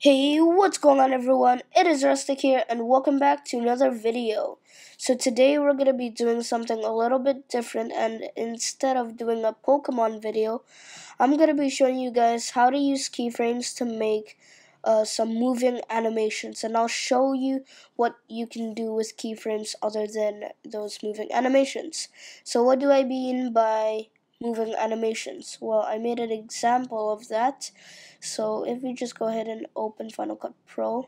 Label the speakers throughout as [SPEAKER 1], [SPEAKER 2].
[SPEAKER 1] Hey, what's going on everyone? It is Rustic here and welcome back to another video. So today we're going to be doing something a little bit different, and instead of doing a Pokemon video, I'm going to be showing you guys how to use keyframes to make some moving animations, and I'll show you what you can do with keyframes other than those moving animations. So what do I mean by moving animations? Well, I made an example of that. So if we just go ahead and open Final Cut Pro.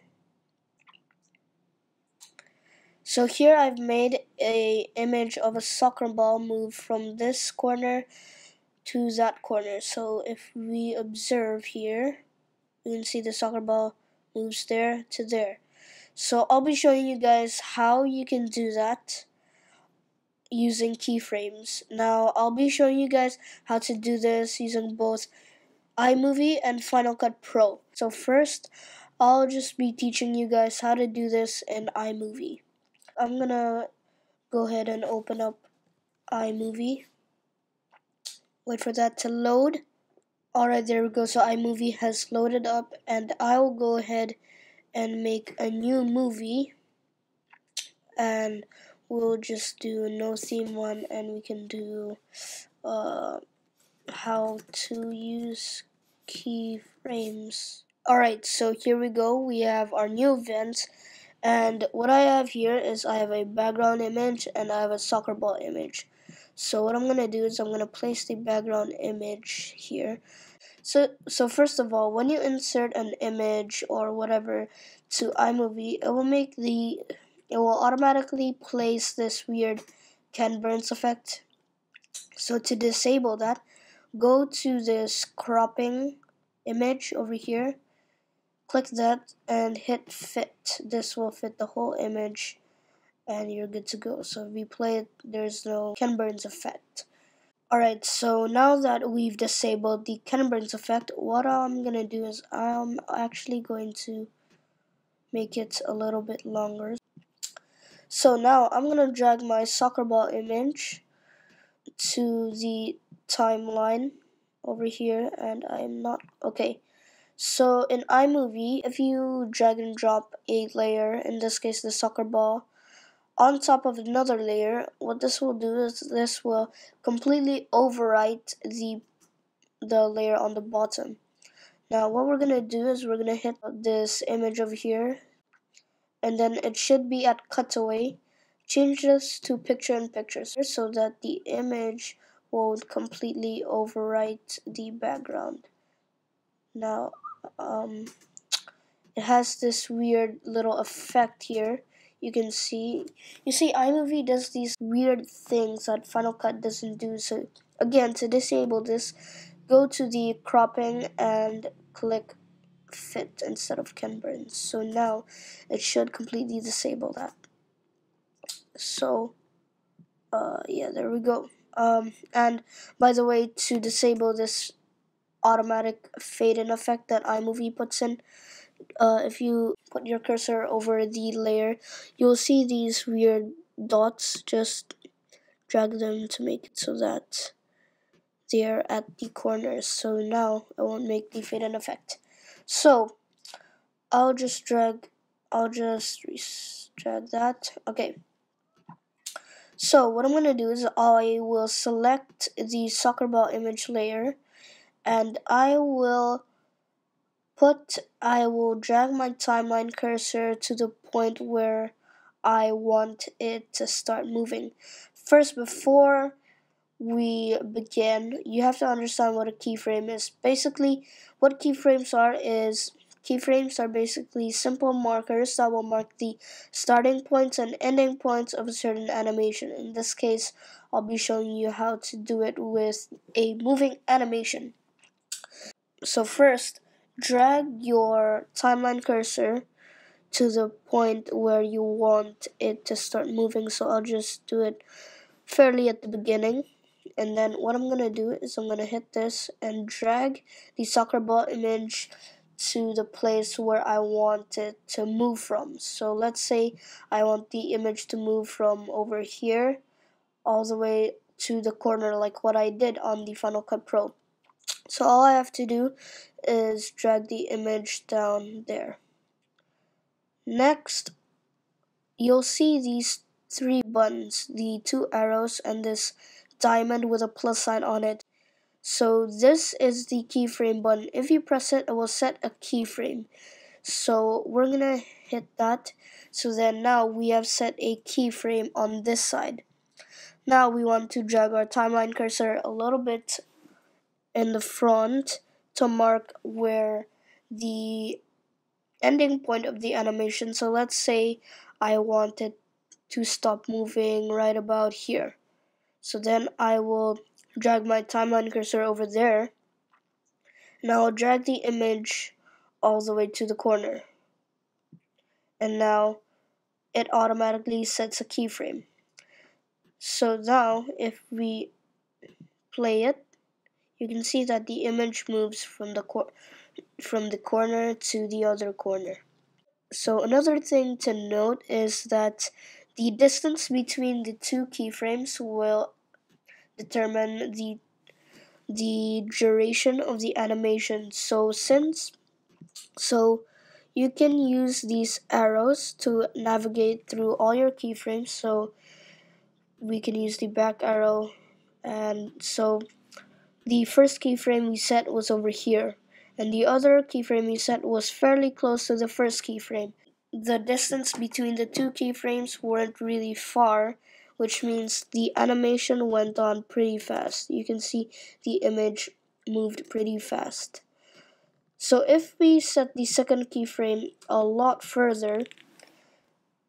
[SPEAKER 1] So here I've made a image of a soccer ball move from this corner to that corner. So if we observe here, you can see the soccer ball moves there to there. So I'll be showing you guys how you can do that using keyframes. Now I'll be showing you guys how to do this using both iMovie and Final Cut Pro. So first, I'll just be teaching you guys how to do this in iMovie. I'm gonna go ahead and open up iMovie. Wait for that to load. Alright, there we go. So iMovie has loaded up, and I'll go ahead and make a new movie. And we'll just do no theme one, and we can do how to use keyframes. Alright, so here we go. We have our new event, and what I have here is I have a background image and I have a soccer ball image. So what I'm going to do is I'm going to place the background image here. So first of all, when you insert an image or whatever to iMovie, it will automatically place this weird Ken Burns effect. So to disable that, go to this cropping image over here, click that and hit fit. This will fit the whole image and you're good to go. So if we play it, there's no Ken Burns effect. Alright, so now that we've disabled the Ken Burns effect, what I'm gonna do is I'm actually going to make it a little bit longer. So now I'm gonna drag my soccer ball image to the timeline over here, and I'm not okay. So in iMovie, if you drag and drop a layer, in this case the soccer ball, on top of another layer, what this will do is this will completely overwrite the layer on the bottom. Now what we're going to do is we're going to hit this image over here, and then it should be at cutaway. Change this to picture in picture so that the image will completely overwrite the background. Now it has this weird little effect here. You see iMovie does these weird things that Final Cut doesn't do. So again, to disable this, go to the cropping and click fit instead of Ken Burns. So now it should completely disable that. So yeah, there we go. And by the way, to disable this automatic fade in effect that iMovie puts in, if you put your cursor over the layer, you'll see these weird dots. Just drag them to make it so that they're at the corners. So now I won't make the fade in effect. So I'll just drag that. Okay. So what I'm gonna do is I will select the soccer ball image layer, and I will drag my timeline cursor to the point where I want it to start moving. First, before we begin, you have to understand what a keyframe is. Basically, what keyframes are basically simple markers that will mark the starting points and ending points of a certain animation. In this case, I'll be showing you how to do it with a moving animation. So first, drag your timeline cursor to the point where you want it to start moving. So I'll just do it fairly at the beginning. And then what I'm going to do is I'm going to hit this and drag the soccer ball image to the place where I want it to move from. So let's say I want the image to move from over here all the way to the corner, like what I did on the Final Cut Pro. So all I have to do is drag the image down there. Next, you'll see these three buttons, the two arrows and this diamond with a plus sign on it. So this is the keyframe button. If you press it, it will set a keyframe. So we're gonna hit that. So then now we have set a keyframe on this side. Now we want to drag our timeline cursor a little bit in the front to mark where the ending point of the animation. So let's say I want it to stop moving right about here. So then I will drag my timeline cursor over there. Now I'll drag the image all the way to the corner. And now it automatically sets a keyframe. So now if we play it, you can see that the image moves from the corner to the other corner. So another thing to note is that the distance between the two keyframes will determine the duration of the animation. So you can use these arrows to navigate through all your keyframes. So we can use the back arrow, and so the first keyframe we set was over here, and the other keyframe we set was fairly close to the first keyframe. The distance between the two keyframes weren't really far, which means the animation went on pretty fast. You can see the image moved pretty fast. So if we set the second keyframe a lot further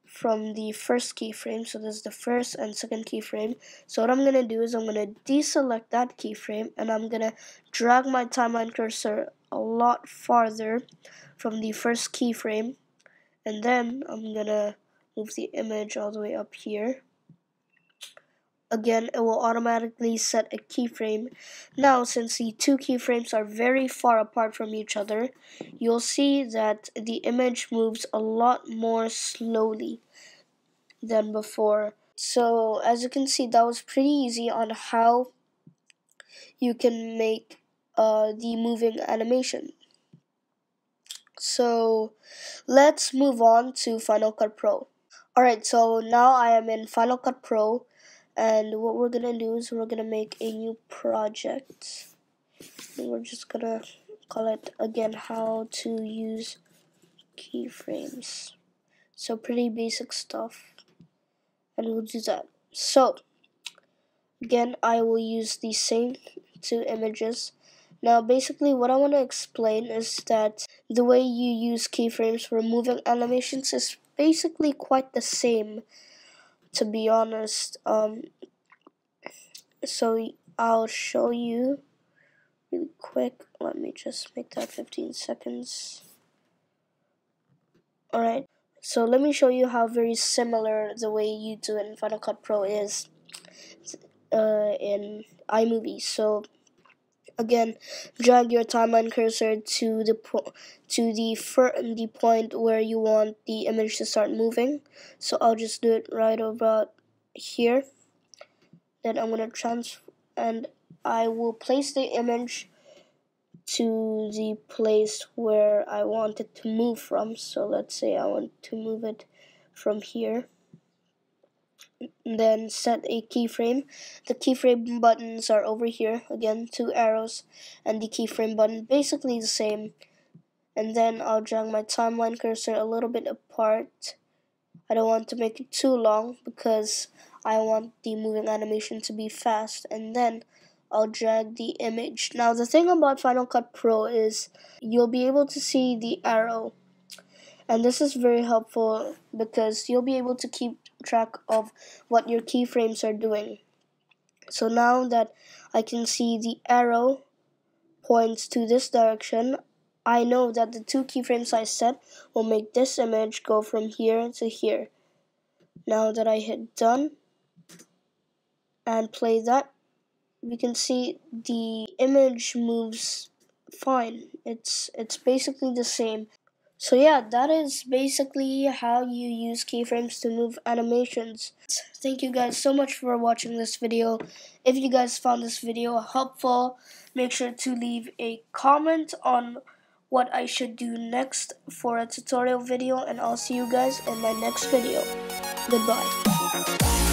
[SPEAKER 1] from the first keyframe, so this is the first and second keyframe, so what I'm going to do is I'm going to deselect that keyframe and I'm going to drag my timeline cursor a lot farther from the first keyframe, and then I'm going to move the image all the way up here. Again, it will automatically set a keyframe. Now, since the two keyframes are very far apart from each other, you'll see that the image moves a lot more slowly than before. So, as you can see, that was pretty easy on how you can make the moving animation. So, let's move on to Final Cut Pro. Alright, so now I am in Final Cut Pro, and what we're gonna do is we're gonna make a new project. And we're just gonna call it again how to use keyframes. So pretty basic stuff, and we'll do that. So again, I will use the same two images. Now basically what I want to explain is that the way you use keyframes for moving animations is basically quite the same, to be honest. So I'll show you really quick. Let me just make that 15 seconds. Alright, so let me show you how very similar the way you do it in Final Cut Pro is in iMovie. So again, drag your timeline cursor to the point where you want the image to start moving. So I'll just do it right about here. Then I'm gonna and I will place the image to the place where I want it to move from. So let's say I want to move it from here. Then set a keyframe. The keyframe buttons are over here. Again, two arrows, and the keyframe button basically the same. And then I'll drag my timeline cursor a little bit apart. I don't want to make it too long because I want the moving animation to be fast. And then I'll drag the image. Now the thing about Final Cut Pro is you'll be able to see the arrow. And this is very helpful because you'll be able to keep track of what your keyframes are doing. So now that I can see the arrow points to this direction, I know that the two keyframes I set will make this image go from here to here. Now that I hit done and play that, we can see the image moves fine. It's basically the same. So yeah, that is basically how you use keyframes to move animations. Thank you guys so much for watching this video. If you guys found this video helpful, make sure to leave a comment on what I should do next for a tutorial video, and I'll see you guys in my next video. Goodbye.